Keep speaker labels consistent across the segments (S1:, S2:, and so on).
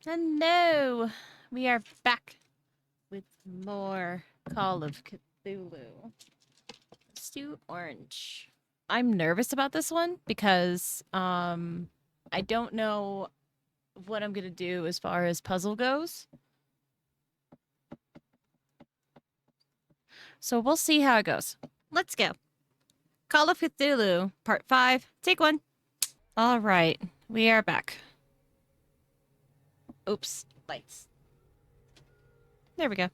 S1: Hello! We are back with more Call of Cthulhu. Let's do orange. I'm nervous about this one because I don't know what I'm gonna do as far as puzzle goes. So we'll see how it goes. Let's go. Call of Cthulhu, Part 5, Take 1. All right, we are back. Oops, lights. There we go.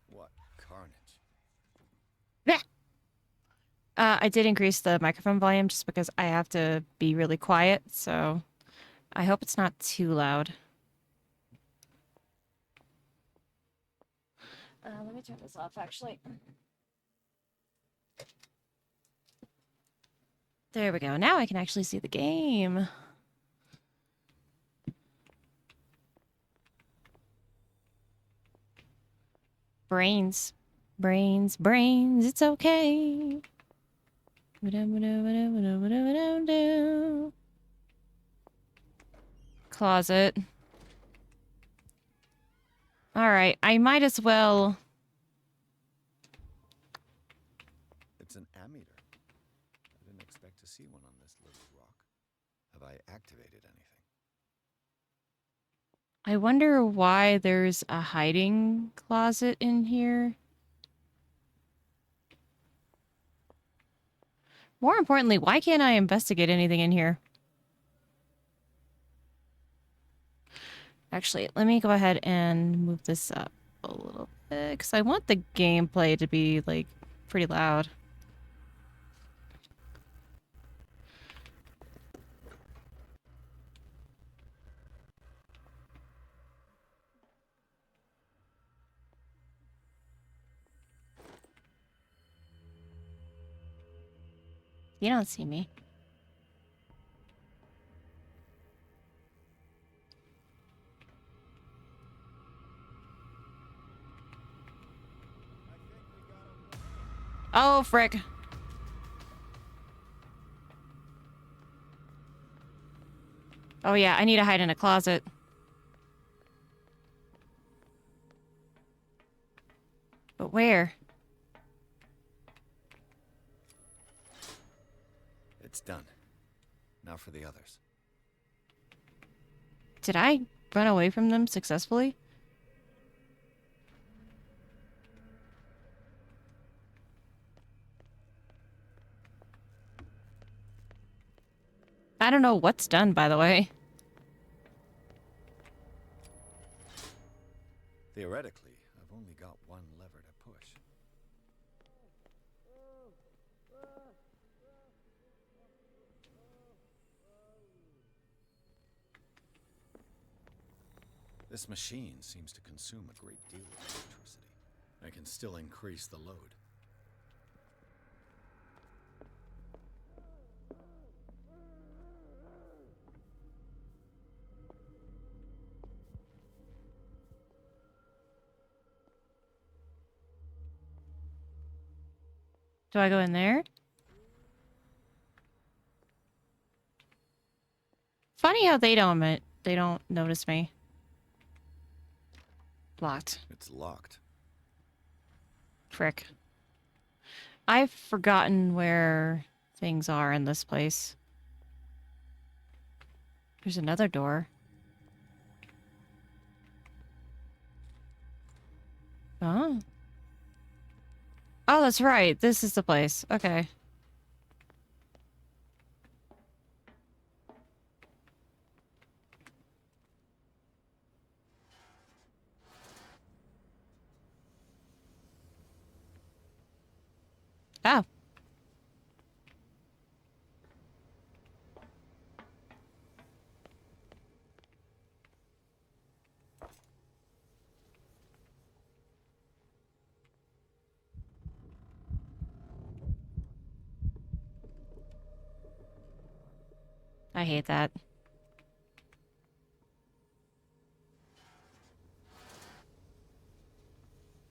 S2: What carnage?
S1: I did increase the microphone volume just because I have to be really quiet, so I hope it's not too loud. Let me turn this off, actually. There we go. Now I can actually see the game. Brains. Brains, brains, it's okay. Closet. Alright, I might as well...
S2: It's an ammeter. I didn't expect to see one on this little rock. Have I activated anything?
S1: I wonder why there's a hiding closet in here. More importantly, why can't I investigate anything in here? Actually, let me go ahead and move this up a little bit, because I want the gameplay to be, like, pretty loud. You don't see me. Oh, frick. Oh, yeah, I need to hide in a closet. But where?
S2: It's done. Now for the others.
S1: Did I run away from them successfully? I don't know what's done, by the way.
S2: Theoretically, I've only got one lever to push. This machine seems to consume a great deal of electricity. I can still increase the load.
S1: Do I go in there? Funny how they don't notice me. Blocked.
S2: It's locked.
S1: Frick. I've forgotten where things are in this place. There's another door. Oh. Oh, that's right. This is the place. Okay. Oh. I hate that.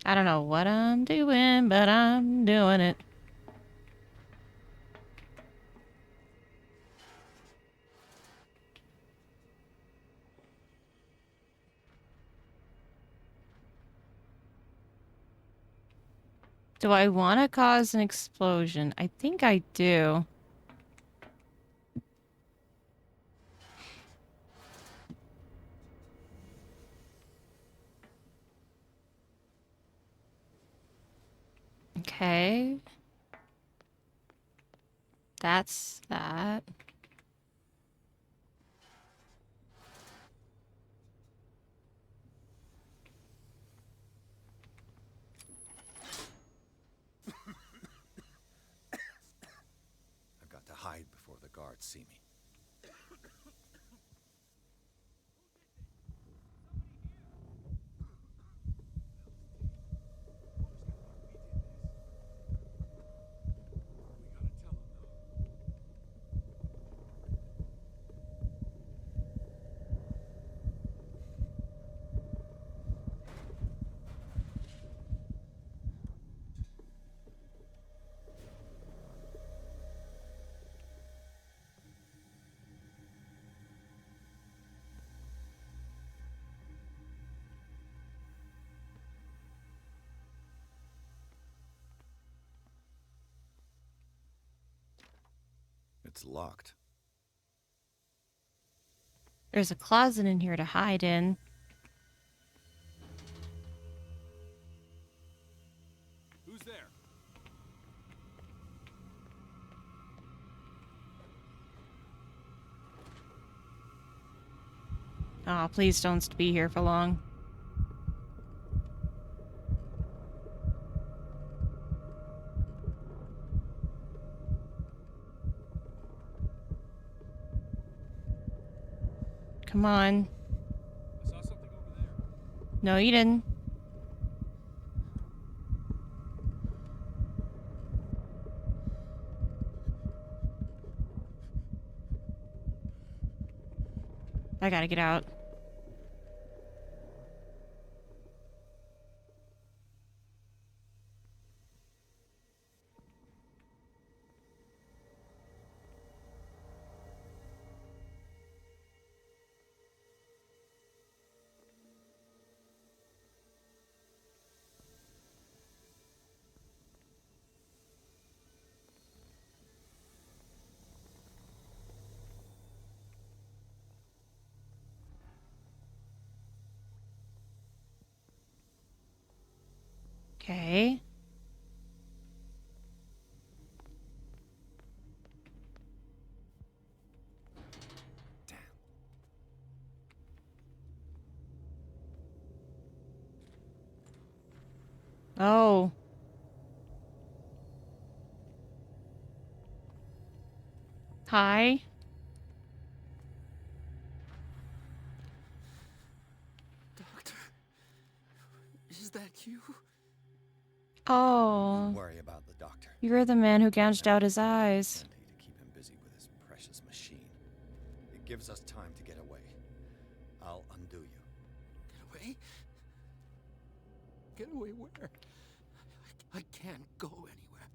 S1: I don't know what I'm doing, but I'm doing it. Do I want to cause an explosion? I think I do. Okay. That's that.
S2: I've got to hide before the guards see me. It's locked.
S1: There's a closet in here to hide in.
S3: Who's there?
S1: Oh, please don't be here for long. Come on.
S3: I saw something over there.
S1: No, you didn't. I gotta get out. Okay.
S2: Damn.
S1: Oh. Hi.
S3: Doctor, is that you?
S1: Oh.
S2: Don't worry about the doctor.
S1: You're the man who gouged out his eyes.
S2: Plenty to keep him busy with his precious machine. It gives us time to get away. I'll undo you.
S3: Get away? Get away where? I can't go anywhere.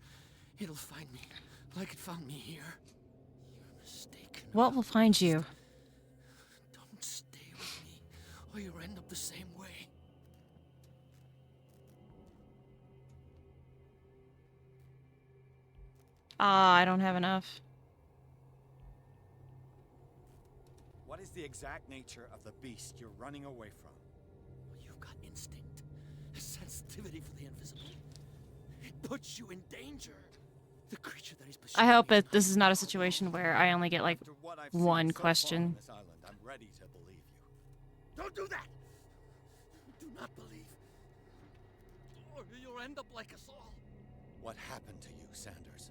S3: It'll find me, like it found me here. You're mistaken.
S1: What will find you?
S3: Don't stay with me, or you'll end up the same way.
S1: Ah, I don't have enough.
S2: What is the exact nature of the beast you're running away from?
S3: You've got instinct, a sensitivity for the invisible. It puts you in danger. The creature that is
S1: I hope
S3: pursuing
S1: that this is not a situation where I only get like
S2: After what I've
S1: one
S2: seen so far on
S1: question.
S2: this island, I'm ready to believe you.
S3: Don't do that! Do not believe. Or you'll end up like us all.
S2: What happened to you, Sanders?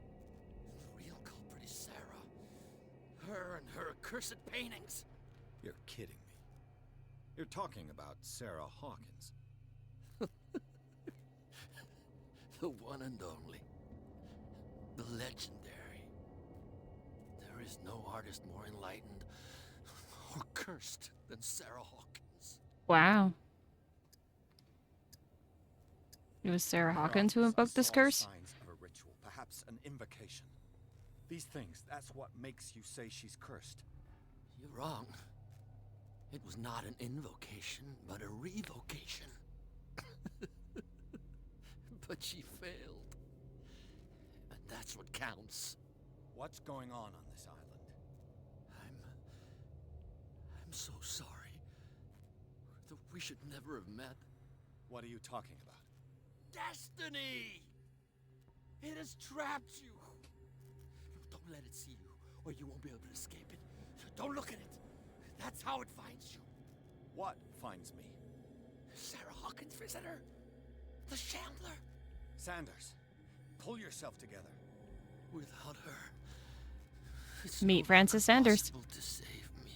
S3: The real culprit is Sarah. Her and her accursed paintings.
S2: You're kidding me. You're talking about Sarah Hawkins.
S3: The one and only. The legendary. The There is no artist more enlightened or cursed than Sarah Hawkins.
S1: Wow. It was Sarah Hawkins who invoked this curse?
S2: Signs of a ritual, perhaps an invocation. These things, that's what makes you say she's cursed.
S3: You're wrong. It was not an invocation, but a revocation. But she failed. And that's what counts.
S2: What's going on this island?
S3: I'm so sorry. We should never have met.
S2: What are you talking about?
S3: Destiny! It has trapped you. Don't let it see you, or you won't be able to escape it. Don't look at it. That's how it finds you.
S2: What finds me?
S3: Sarah Hawkins' visitor. The Shambler.
S2: Sanders, pull yourself together.
S3: Without her, it's
S1: Meet
S3: no
S1: Francis
S3: longer
S1: Sanders.
S3: possible to save me.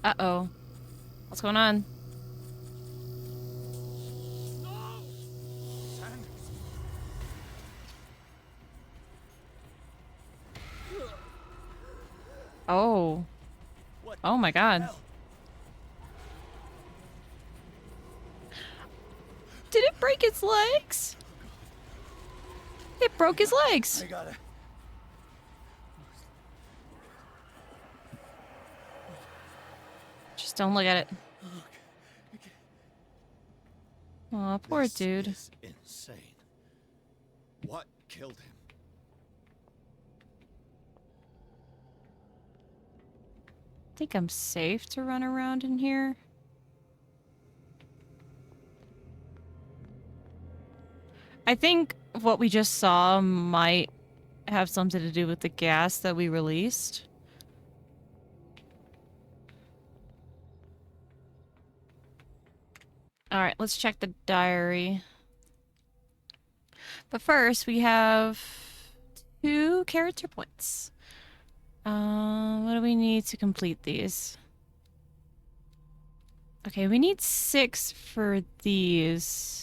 S1: Uh-oh. What's going on?
S3: No!
S2: Sanders!
S1: Oh.
S2: What?
S1: Oh my god.
S2: Hell?
S1: Did it break its legs? It broke his legs.
S2: I gotta...
S1: Just don't look at it. Aw, poor
S2: This
S1: dude.
S2: is insane. What killed him?
S1: Think I'm safe to run around in here? I think what we just saw might have something to do with the gas that we released. Alright, let's check the diary. But first, we have 2 character points. What do we need to complete these? Okay, we need 6 for these.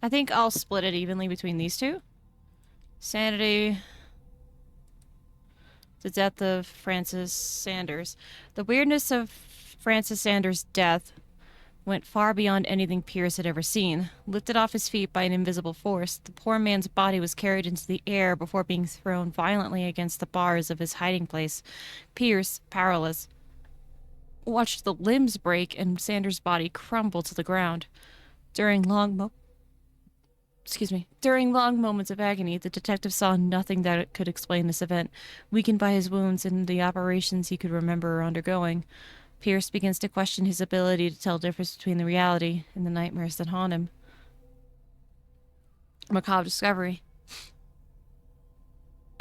S1: I think I'll split it evenly between these 2. Sanity. The death of Francis Sanders. The weirdness of Francis Sanders' death went far beyond anything Pierce had ever seen. Lifted off his feet by an invisible force, the poor man's body was carried into the air before being thrown violently against the bars of his hiding place. Pierce, powerless, watched the limbs break and Sanders' body crumble to the ground. During long moments of agony, the detective saw nothing that could explain this event. Weakened by his wounds and the operations he could remember undergoing, Pierce begins to question his ability to tell the difference between the reality and the nightmares that haunt him. Macabre discovery.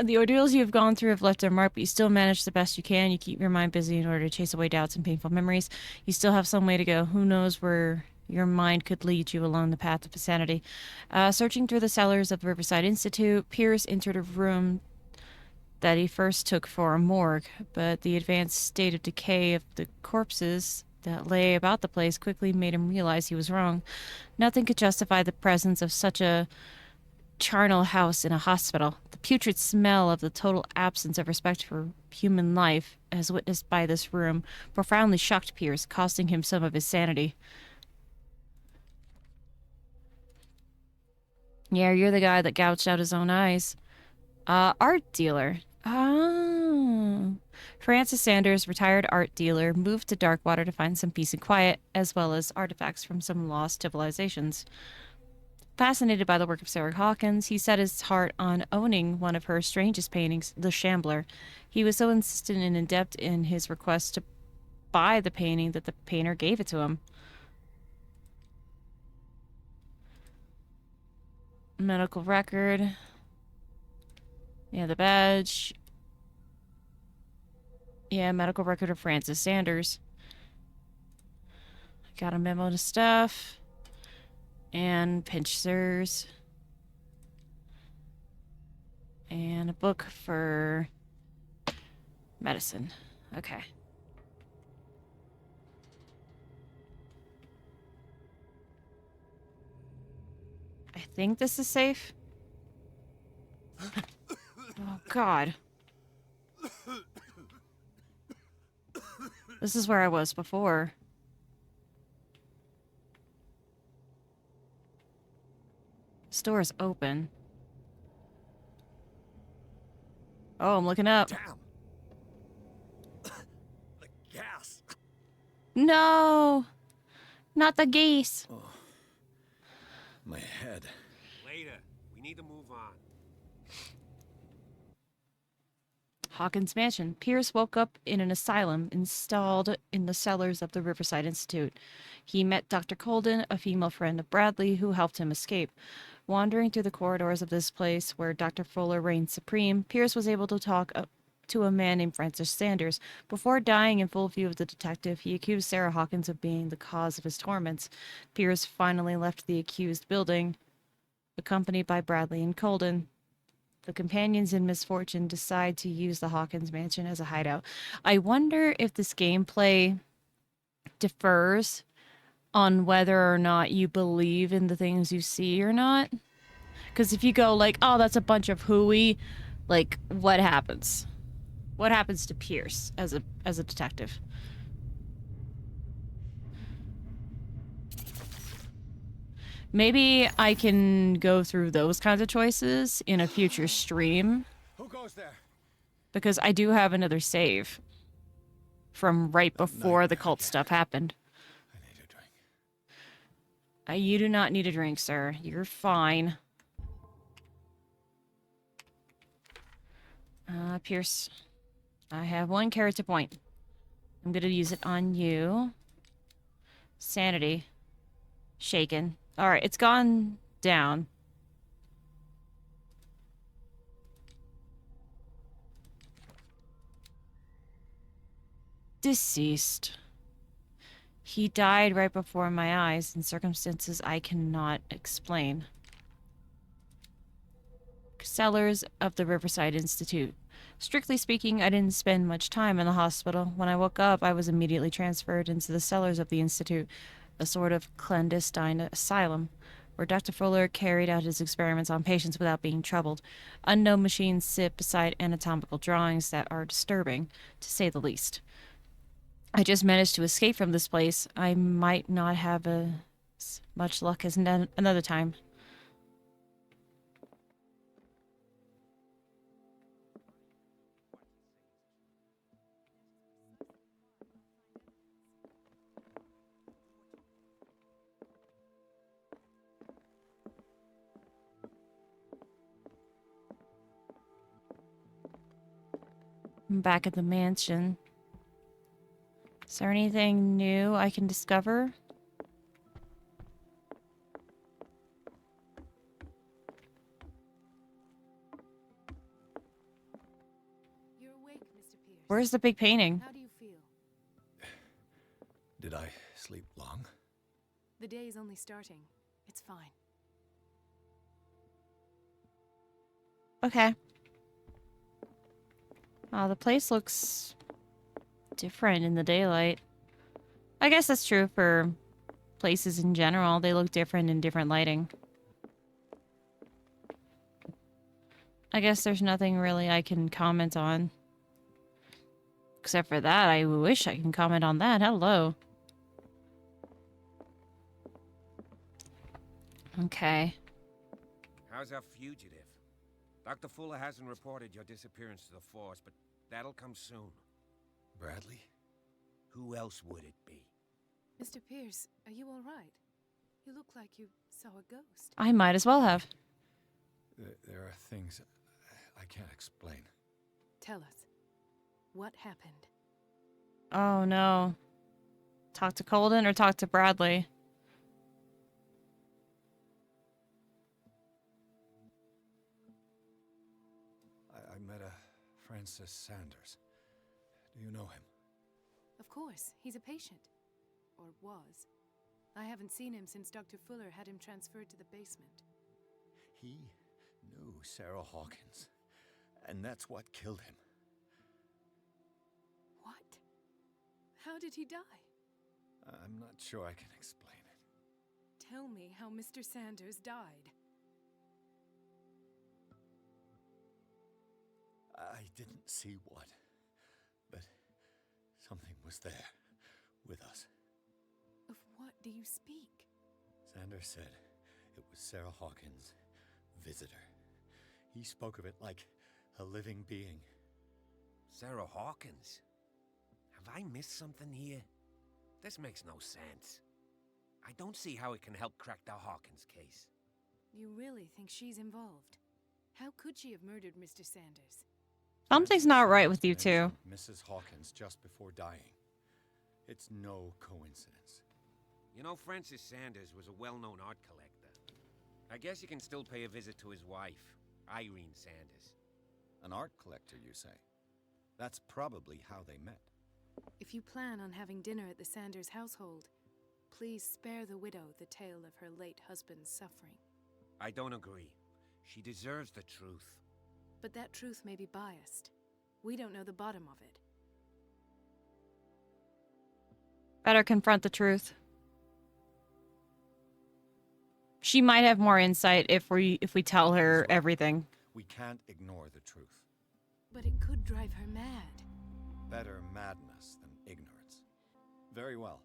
S1: The ordeals you have gone through have left their mark, but you still manage the best you can. You keep your mind busy in order to chase away doubts and painful memories. You still have some way to go. Who knows where your mind could lead you along the path of insanity. Searching through the cellars of Riverside Institute, Pierce entered a room that he first took for a morgue, but the advanced state of decay of the corpses that lay about the place quickly made him realize he was wrong. Nothing could justify the presence of such a charnel house in a hospital. The putrid smell of the total absence of respect for human life, as witnessed by this room, profoundly shocked Pierce, costing him some of his sanity. Yeah, you're the guy that gouged out his own eyes. Art dealer. Oh. Francis Sanders, retired art dealer, moved to Darkwater to find some peace and quiet, as well as artifacts from some lost civilizations. Fascinated by the work of Sarah Hawkins, he set his heart on owning one of her strangest paintings, The Shambler. He was so insistent and adept in his request to buy the painting that the painter gave it to him. Medical record. Yeah, the badge. Yeah, medical record of Francis Sanders. Got a memo to stuff. And pincers. And a book for medicine. Okay. think this is safe. Oh, God. This is where I was before. This door is open. Oh, I'm looking up.
S2: Damn! The gas!
S1: No! Not the geese.
S2: Oh, my head.
S4: Later. We need to move on.
S1: Hawkins Mansion. Pierce woke up in an asylum installed in the cellars of the Riverside Institute. He met Dr. Colden, a female friend of Bradley, who helped him escape. Wandering through the corridors of this place where Dr. Fuller reigned supreme, Pierce was able to talk to a man named Francis Sanders. Before dying in full view of the detective, he accused Sarah Hawkins of being the cause of his torments. Pierce finally left the accused building, accompanied by Bradley and Colden. The companions in misfortune decide to use the Hawkins Mansion as a hideout. I wonder if this gameplay differs on whether or not you believe in the things you see or not. Because if you go like, oh, that's a bunch of hooey, like, what happens? What happens to Pierce as a detective? Maybe I can go through those kinds of choices in a future stream.
S2: Who goes there?
S1: Because I do have another save from right before the cult stuff happened.
S2: I need a drink.
S1: You do not need a drink, sir. You're fine. Pierce, I have one character point. I'm gonna use it on you. Sanity. Shaken. Alright, it's gone down. Deceased. He died right before my eyes in circumstances I cannot explain. Cellars of the Riverside Institute. Strictly speaking, I didn't spend much time in the hospital. When I woke up, I was immediately transferred into the cellars of the Institute, a sort of clandestine asylum, where Dr. Fuller carried out his experiments on patients without being troubled. Unknown machines sit beside anatomical drawings that are disturbing, to say the least. I just managed to escape from this place. I might not have as much luck as another time. I'm back at the mansion. Is there anything new I can discover?
S5: You're awake, Mr. Pierce.
S1: Where's the big painting?
S5: How do you feel?
S2: Did I sleep long?
S5: The day is only starting. It's fine.
S1: Okay. Oh, the place looks different in the daylight. I guess that's true for places in general. They look different in different lighting. I guess there's nothing really I can comment on. Except for that, I wish I can comment on that. Hello. Okay.
S4: How's our fugitive? Dr. Fuller hasn't reported your disappearance to the force, but that'll come soon.
S2: Bradley?
S4: Who else would it be?
S5: Mr. Pierce, are you all right? You look like you saw a ghost.
S1: I might as well have.
S2: There are things I can't explain.
S5: Tell us. What happened?
S1: Oh no. Talk to Colden or talk to Bradley?
S2: I met a Francis Sanders. Do you know him?
S5: Of course, he's a patient. Or was. I haven't seen him since Dr. Fuller had him transferred to the basement.
S2: He knew Sarah Hawkins, and that's what killed him.
S5: What? How did he die?
S2: I'm not sure I can explain it.
S5: Tell me how Mr. Sanders died.
S2: I didn't see what, but something was there with us.
S5: Of what do you speak?
S2: Sanders said it was Sarah Hawkins' visitor. He spoke of it like a living being.
S4: Sarah Hawkins? Have I missed something here? This makes no sense. I don't see how it can help crack the Hawkins case.
S5: You really think she's involved? How could she have murdered Mr. Sanders?
S1: Something's not right with you two.
S2: Mrs. Hawkins just before dying. It's no coincidence.
S4: You know, Francis Sanders was a well-known art collector. I guess you can still pay a visit to his wife, Irene Sanders.
S2: An art collector, you say? That's probably how they met.
S5: If you plan on having dinner at the Sanders household, please spare the widow the tale of her late husband's suffering.
S4: I don't agree. She deserves the truth.
S5: But that truth may be biased. We don't know the bottom of it.
S1: Better confront the truth. She might have more insight if we tell her everything.
S2: We can't ignore the truth.
S5: But it could drive her mad.
S2: Better madness than ignorance. Very well.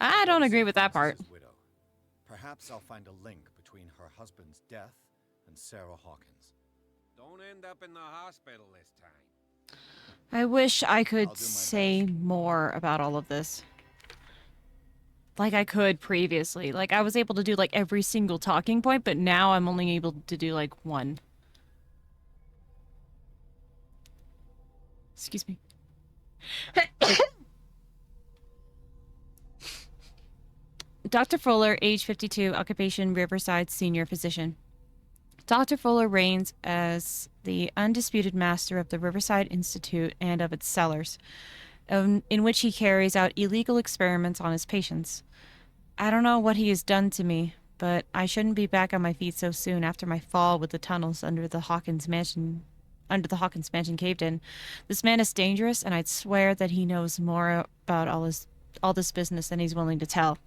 S1: I don't agree with that part.
S2: Francis's widow. Perhaps I'll find a link between her husband's death and Sarah Hawkins.
S4: Don't end up in the hospital this time.
S1: I wish I
S2: I'll
S1: could
S2: do my
S1: say more about all of this. Like I could previously. Like I was able to do like every single talking point, but now I'm only able to do like one. Excuse me. Dr. Fuller, age 52, occupation Riverside senior physician. Dr. Fuller reigns as the undisputed master of the Riverside Institute and of its cellars, in which he carries out illegal experiments on his patients. I don't know what he has done to me, but I shouldn't be back on my feet so soon after my fall with the tunnels under the Hawkins mansion caved in. This man is dangerous, and I'd swear that he knows more about all this business than he's willing to tell.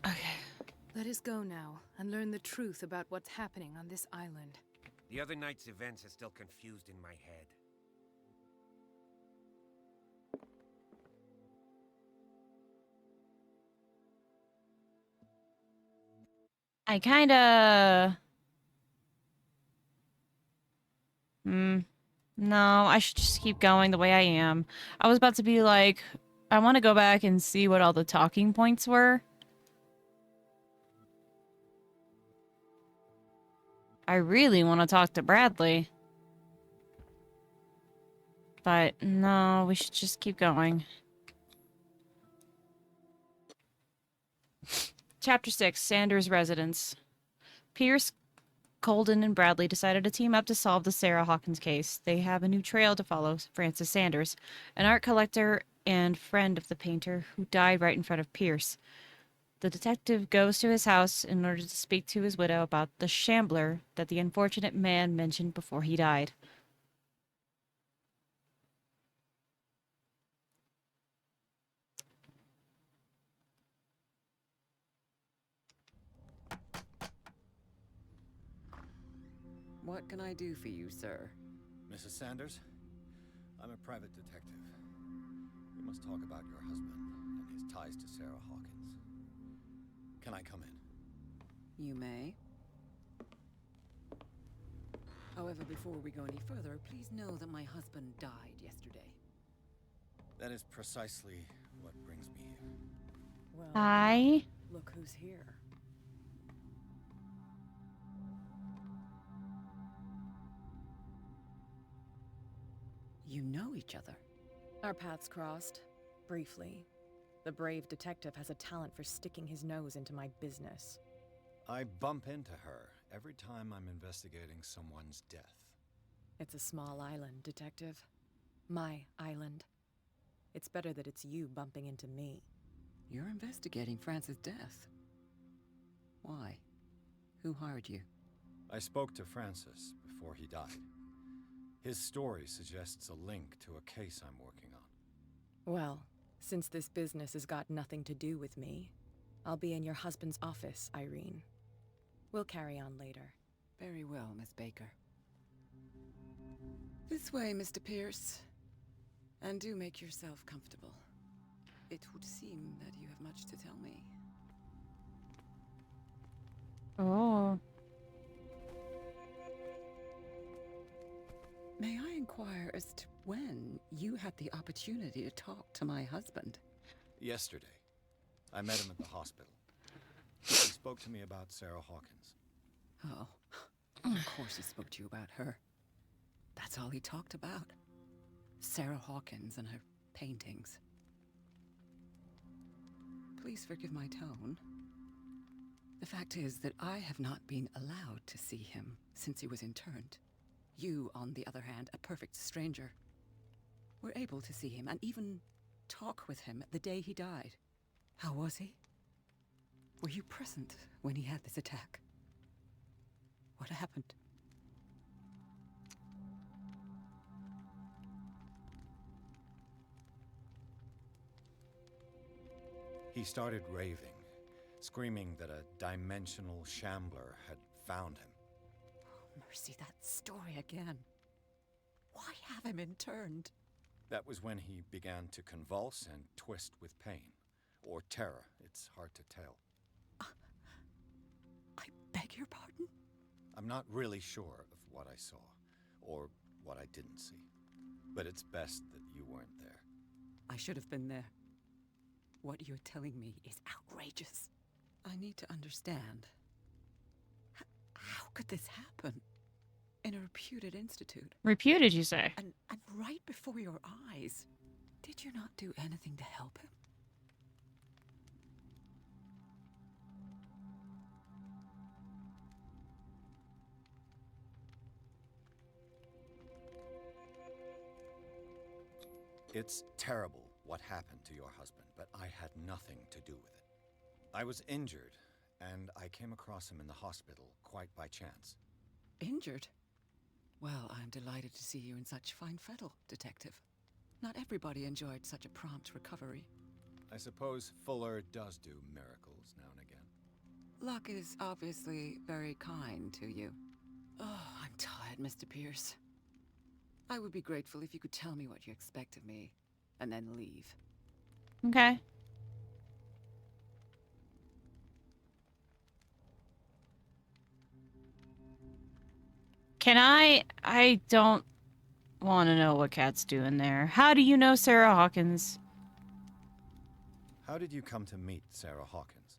S1: Okay.
S5: Let us go now and learn the truth about what's happening on this island.
S4: The other night's events are still confused in my head.
S1: I kinda... No, I should just keep going the way I am. I was about to be like, I want to go back and see what all the talking points were. I really want to talk to Bradley. But no, we should just keep going. Chapter 6, Sanders' Residence. Pierce, Colden, and Bradley decided to team up to solve the Sarah Hawkins case. They have a new trail to follow, Francis Sanders, an art collector and friend of the painter who died right in front of Pierce. The detective goes to his house in order to speak to his widow about the shambler that the unfortunate man mentioned before he died.
S6: What can I do for you, sir?
S2: Mrs. Sanders, I'm a private detective. We must talk about your husband and his ties to Sarah Hawkins. Can I come in?
S6: You may. However, before we go any further, please know that my husband died yesterday.
S2: That is precisely what brings me here.
S6: Well,
S1: Hi.
S6: look who's here. You know each other.
S7: Our paths crossed, briefly. The brave detective has a talent for sticking his nose into my business.
S2: I bump into her every time I'm investigating someone's death.
S7: It's a small island, Detective. My island. It's better that it's you bumping into me.
S6: You're investigating Francis' death. Why? Who hired you?
S2: I spoke to Francis before he died. His story suggests a link to a case I'm working on.
S7: Well, since this business has got nothing to do with me, I'll be in your husband's office, Irene. We'll carry on later.
S6: Very well, Miss Baker. This way, Mr. Pierce. And do make yourself comfortable. It would seem that you have much to tell me.
S1: Oh.
S6: May I inquire as to when you had the opportunity to talk to my husband?
S2: Yesterday, I met him at the hospital. He spoke to me about Sarah Hawkins.
S6: Oh, of course he spoke to you about her. That's all he talked about. Sarah Hawkins and her paintings. Please forgive my tone. The fact is that I have not been allowed to see him since he was interned. You, on the other hand, a perfect stranger, were able to see him and even talk with him the day he died. How was he? Were you present when he had this attack? What happened?
S2: He started raving, screaming that a dimensional shambler had found him.
S6: Oh, mercy, that story again. Why have him interned?
S2: That was when he began to convulse and twist with pain. Or terror, it's hard to tell.
S6: I beg your pardon?
S2: I'm not really sure of what I saw, or what I didn't see. But it's best that you weren't there.
S6: I should have been there. What you're telling me is outrageous. I need to understand. How could this happen? In a reputed institute.
S1: Reputed, you say?
S6: And right before your eyes. Did you not do anything to help him?
S2: It's terrible what happened to your husband, but I had nothing to do with it. I was injured, and I came across him in the hospital quite by chance.
S6: Injured? Well, I'm delighted to see you in such fine fettle, Detective. Not everybody enjoyed such a prompt recovery.
S2: I suppose Fuller does do miracles now and again.
S6: Luck is obviously very kind to you. Oh, I'm tired, Mr. Pierce. I would be grateful if you could tell me what you expect of me, and then leave.
S1: Okay. Can I don't want to know what Kat's doing there. How do you know Sarah Hawkins?
S2: How did you come to meet Sarah Hawkins?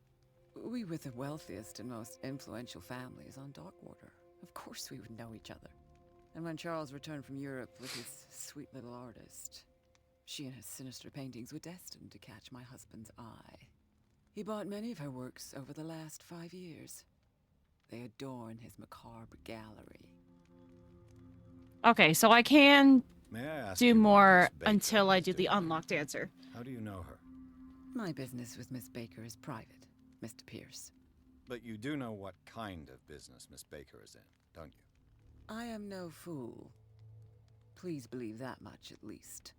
S6: We were the wealthiest and most influential families on Darkwater. Of course we would know each other. And when Charles returned from Europe with his sweet little artist, she and his sinister paintings were destined to catch my husband's eye. He bought many of her works over the last 5 years. They adorn his macabre gallery.
S1: Okay, so I can
S2: May I ask
S1: do
S2: you what
S1: more
S2: Miss Baker
S1: until I
S2: is
S1: do the
S2: doing?
S1: unlocked answer.
S2: How do you know her?
S6: My business with Miss Baker is private, Mr. Pierce.
S2: But you do know what kind of business Miss Baker is in, don't you?
S6: I am no fool. Please believe that much, at least.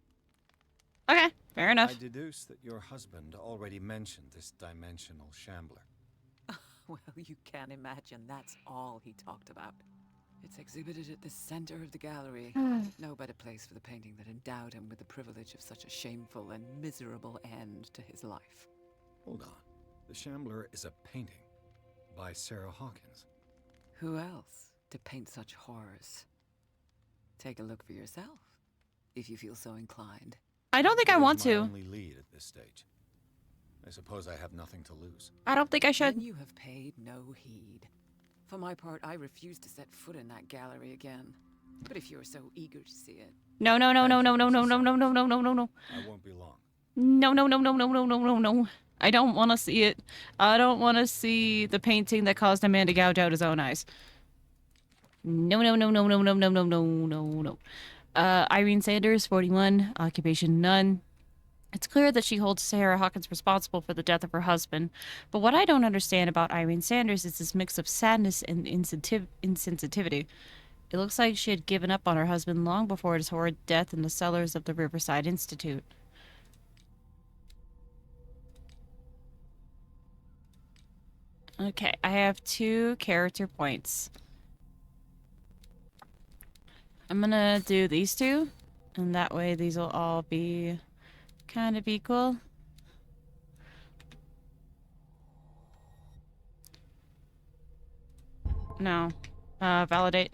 S1: Okay, fair enough.
S2: I deduce that your husband already mentioned this dimensional shambler.
S6: Well, you can imagine that's all he talked about. It's exhibited at the center of the gallery. No better place for the painting that endowed him with the privilege of such a shameful and miserable end to his life.
S2: Hold on. The shambler is a painting by Sarah Hawkins.
S6: Who else to paint such horrors? Take a look for yourself, if you feel so inclined.
S1: I don't think I
S2: It is
S1: want
S2: my
S1: to.
S2: only lead at this stage. I suppose I have nothing to lose.
S1: I don't think I should.
S6: Then you have paid no heed. For my part, I refuse to set foot in that gallery again. But if you're so eager to see it...
S1: No, no, no, no,
S2: Thank
S1: no,
S2: you,
S1: no, no,
S2: Mrs.
S1: no, no, no, no, no, no, no.
S2: I won't be long.
S1: No, no, no, no, no, no, no, no, no. I don't want to see it. I don't want to see the painting that caused a man to gouge out his own eyes. No, no, no, no, no, no, no, no, no, no, no. Irene Sanders, 41, occupation none. It's clear that she holds Sarah Hawkins responsible for the death of her husband, but what I don't understand about Irene Sanders is this mix of sadness and insensitivity. It looks like she had given up on her husband long before his horrid death in the cellars of the Riverside Institute. Okay, I have 2 character points. I'm gonna do these 2, and that way these will all be kind of equal. No. Validate.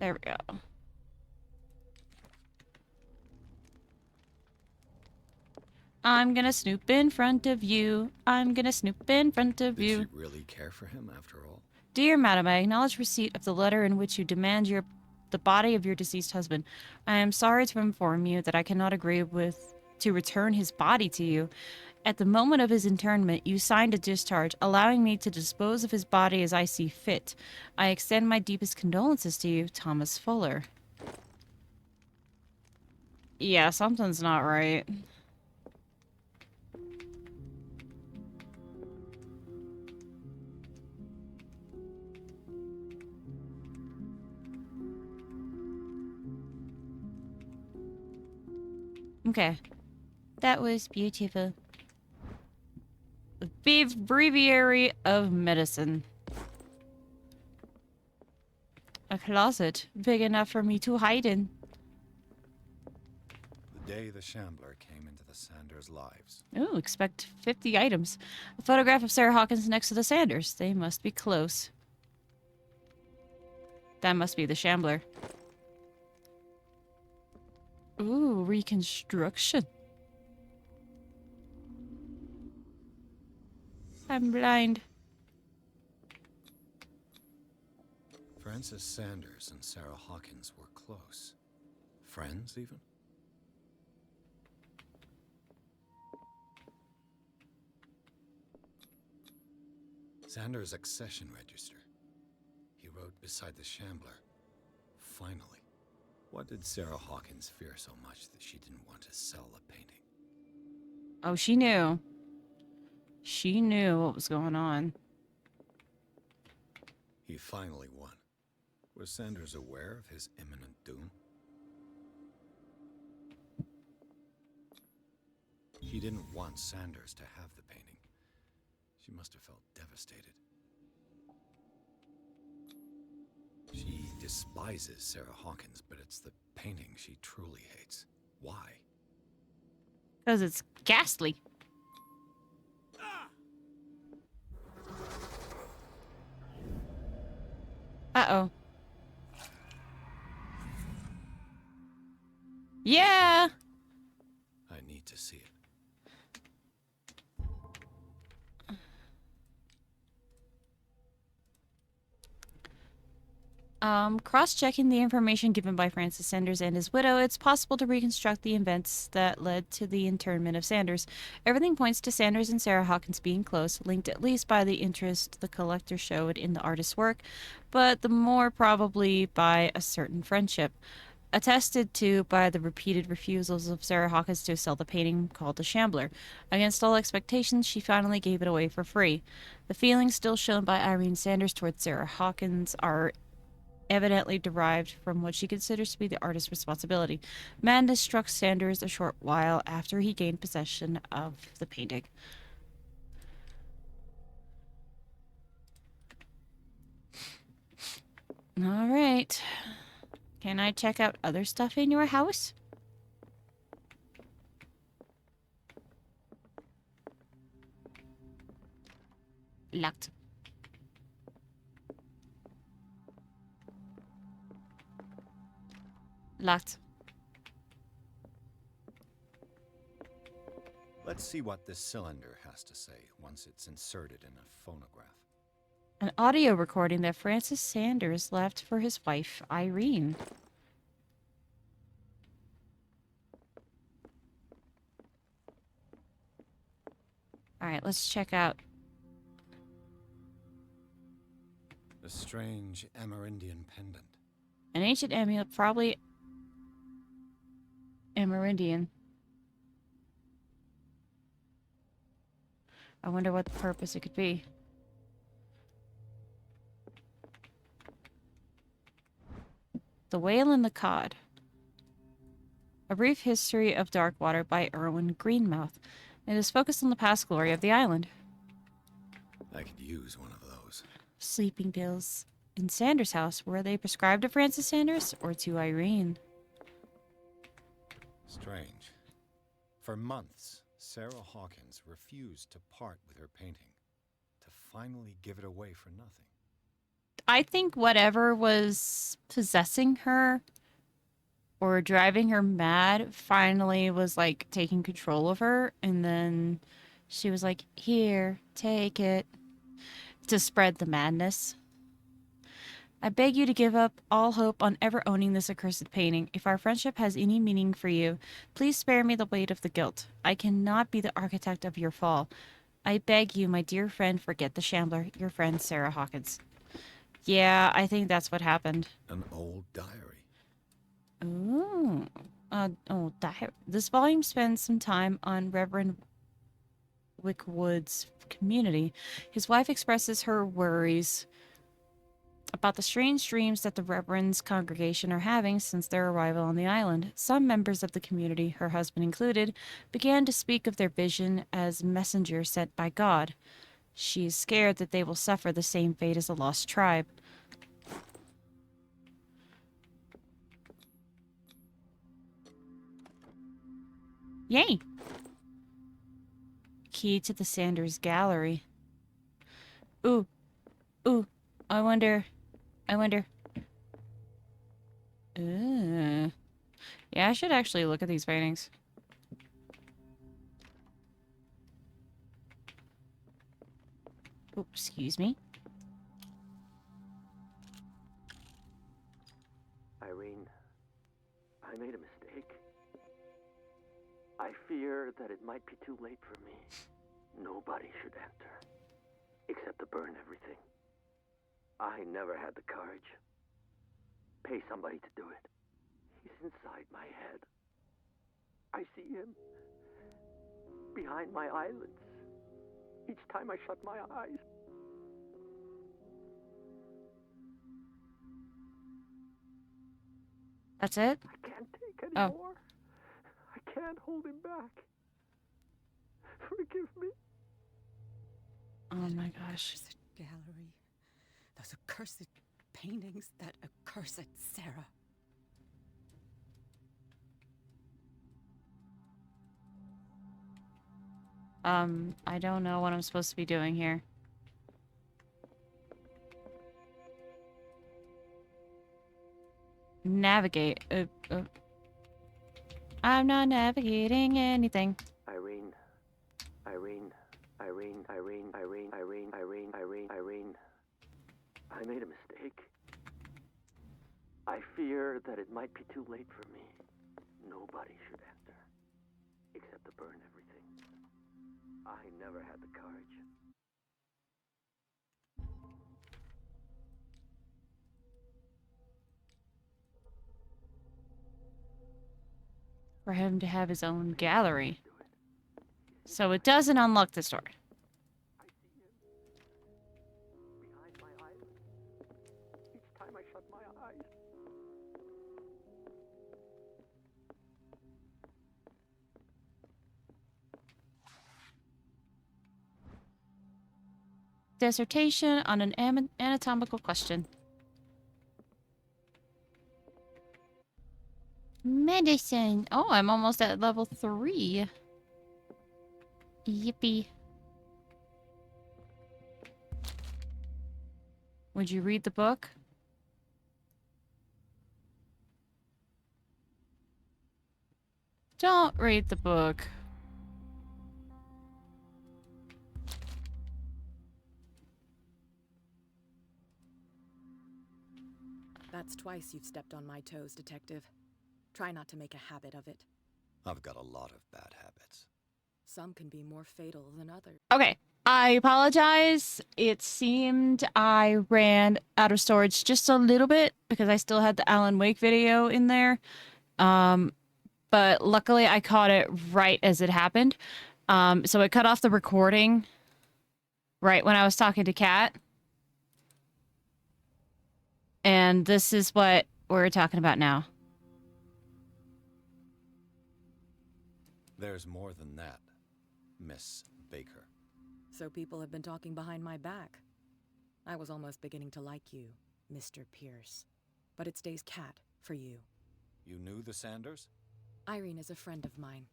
S1: There we go. I'm gonna snoop in front of you. I'm gonna snoop in front of
S2: Did
S1: you.
S2: she really care for him after all?
S1: Dear Madam, I acknowledge receipt of the letter in which you demand the body of your deceased husband. I am sorry to inform you that I cannot agree to return his body to you. At the moment of his internment, you signed a discharge allowing me to dispose of his body as I see fit. I extend my deepest condolences to you, Thomas Fuller. Yeah, something's not right. Okay. That was beautiful. The breviary of medicine. A closet big enough for me to hide in.
S2: The day the Shambler came into the Sanders' lives.
S1: Ooh, expect 50 items. A photograph of Sarah Hawkins next to the Sanders. They must be close. That must be the Shambler. Ooh, reconstruction. I'm blind.
S2: Francis Sanders and Sarah Hawkins were close. Friends, even? Sanders' accession register. He wrote beside the Shambler, "Finally." What did Sarah Hawkins fear so much that she didn't want to sell the painting?
S1: Oh, she knew. She knew what was going on.
S2: He finally won. Was Sanders aware of his imminent doom? She didn't want Sanders to have the painting. She must have felt devastated. She despises Sarah Hawkins, but it's the painting she truly hates. Why?
S1: Because it's ghastly. Uh-oh. Yeah!
S2: I need to see it.
S1: Cross-checking the information given by Francis Sanders and his widow, it's possible to reconstruct the events that led to the internment of Sanders. Everything points to Sanders and Sarah Hawkins being close, linked at least by the interest the collector showed in the artist's work, but the more probably by a certain friendship, attested to by the repeated refusals of Sarah Hawkins to sell the painting called The Shambler. Against all expectations, she finally gave it away for free. The feelings still shown by Irene Sanders towards Sarah Hawkins are evidently derived from what she considers to be the artist's responsibility. Madness struck Sanders a short while after he gained possession of the painting. All right. Can I check out other stuff in your house? Locked. Locked.
S2: Let's see what this cylinder has to say once it's inserted in a phonograph.
S1: An audio recording that Francis Sanders left for his wife, Irene. All right, let's check out.
S2: A strange Amerindian pendant.
S1: An ancient amulet, probably Amerindian. I wonder what the purpose it could be. The Whale and the Cod. A Brief History of Darkwater by Erwin Greenmouth. It is focused on the past glory of the island.
S2: I could use one of those.
S1: Sleeping pills. In Sanders' house, were they prescribed to Francis Sanders or to Irene?
S2: Strange. For months, Sarah Hawkins refused to part with her painting, to finally give it away for nothing.
S1: I think whatever was possessing her or driving her mad finally was like taking control of her, and then she was like, "Here, take it," to spread the madness. I beg you to give up all hope on ever owning this accursed painting. If our friendship has any meaning for you, please spare me the weight of the guilt. I cannot be the architect of your fall. I beg you, my dear friend, forget the Shambler. Your friend, Sarah Hawkins. Yeah, I think that's what happened.
S2: An old diary.
S1: Ooh. This volume spends some time on Reverend Wickwood's community. His wife expresses her worries about the strange dreams that the Reverend's congregation are having since their arrival on the island. Some members of the community, her husband included, began to speak of their vision as messengers sent by God. She is scared that they will suffer the same fate as the lost tribe. Yay! Key to the Sanders Gallery. Ooh. Ooh. I wonder. Yeah, I should actually look at these paintings. Oh, excuse me.
S3: Irene, I made a mistake. I fear that it might be too late for me. Nobody should enter, except to burn everything. I never had the courage. Pay somebody to do it. He's inside my head. I see him behind my eyelids each time I shut my eyes.
S1: That's it?
S3: I can't take
S1: Oh.
S3: anymore. I can't hold him back. Forgive me.
S1: Oh my gosh.
S6: Accursed gallery. Those accursed paintings. That accursed Sarah.
S1: I don't know what I'm supposed to be doing here. Navigate. I'm not navigating anything.
S3: Irene. I made a mistake. I fear that it might be too late for me. Nobody should enter, except to burn everything. I never had the courage.
S1: For him to have his own gallery. So it doesn't unlock this door.
S3: I see him behind my eyelids each time I shut my eyes.
S1: Dissertation on an anatomical question. Medicine. Oh, I'm almost at level 3. Yippee. Would you read the book? Don't read the book.
S7: That's twice you've stepped on my toes, Detective. Try not to make a habit of it.
S2: I've got a lot of bad habits.
S7: Some can be more fatal than others.
S1: Okay. I apologize. It seemed I ran out of storage just a little bit because I still had the Alan Wake video in there. But luckily I caught it right as it happened. So it cut off the recording right when I was talking to Kat. And this is what we're talking about now.
S2: There's more than that, Miss Baker.
S7: So people have been talking behind my back. I was almost beginning to like you, Mr. Pierce. But it stays Cat for you.
S2: You knew the Sanders?
S7: Irene is a friend of mine.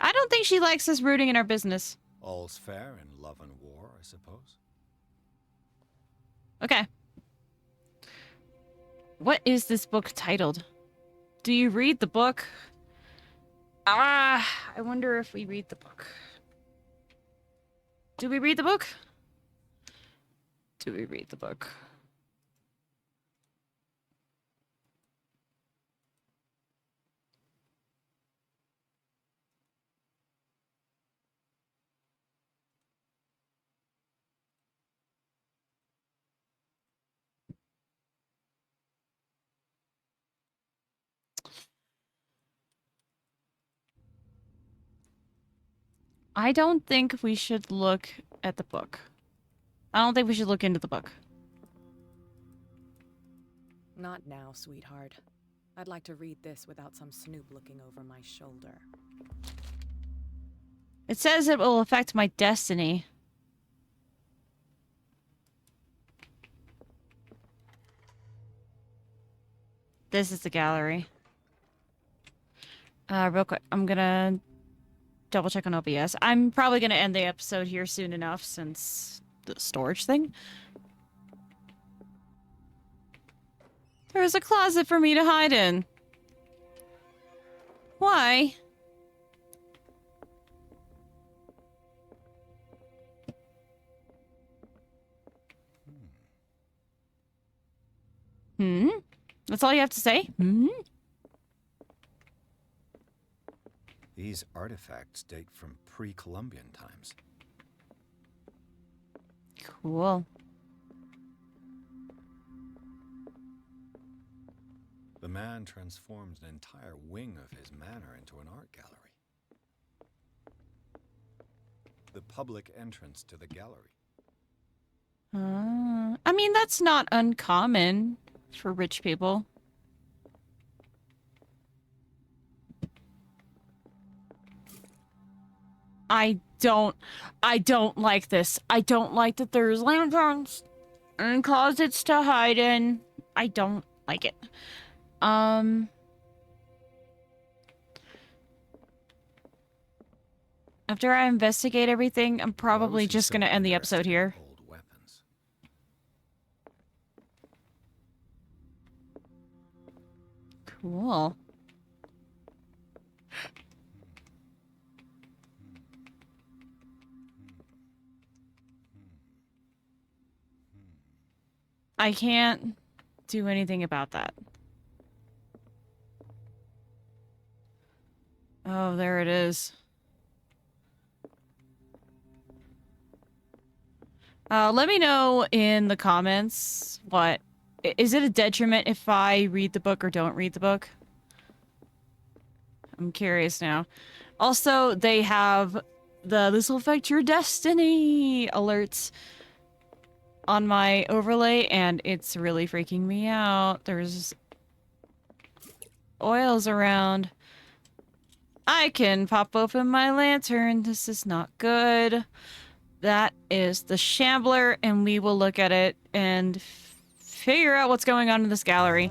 S1: I don't think she likes us rooting in our business.
S2: All's fair in love and war, I suppose.
S1: Okay. What is this book titled? Do you read the book? I wonder if we read the book. Do we read the book? Do we read the book? I don't think we should look at the book. I don't think we should look into the book.
S7: Not now, sweetheart. I'd like to read this without some snoop looking over my shoulder.
S1: It says it will affect my destiny. This is the gallery. Real quick, I'm gonna double check on OBS. I'm probably gonna end the episode here soon enough since the storage thing. There's a closet for me to hide in. Why? Hmm? That's all you have to say? Hmm?
S2: These artifacts date from pre-Columbian times.
S1: Cool.
S2: The man transformed an entire wing of his manor into an art gallery. The public entrance to the gallery.
S1: I mean, that's not uncommon for rich people. I don't like this. I don't like that there's lanterns and closets to hide in. I don't like it. After I investigate everything, I'm probably just gonna end the episode here.
S2: Old weapons.
S1: Cool. I can't do anything about that. Oh, there it is. Let me know in the comments what... Is it a detriment if I read the book or don't read the book? I'm curious now. Also, they have the "this will affect your destiny" alerts on my overlay, and it's really freaking me out. There's oils around. I can pop open my lantern. This is not good. That is the Shambler, and we will look at it and figure out what's going on in this gallery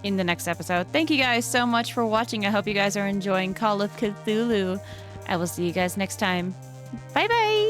S1: in the next episode. Thank you guys so much for watching. I hope you guys are enjoying Call of Cthulhu. I will see you guys next time. Bye bye!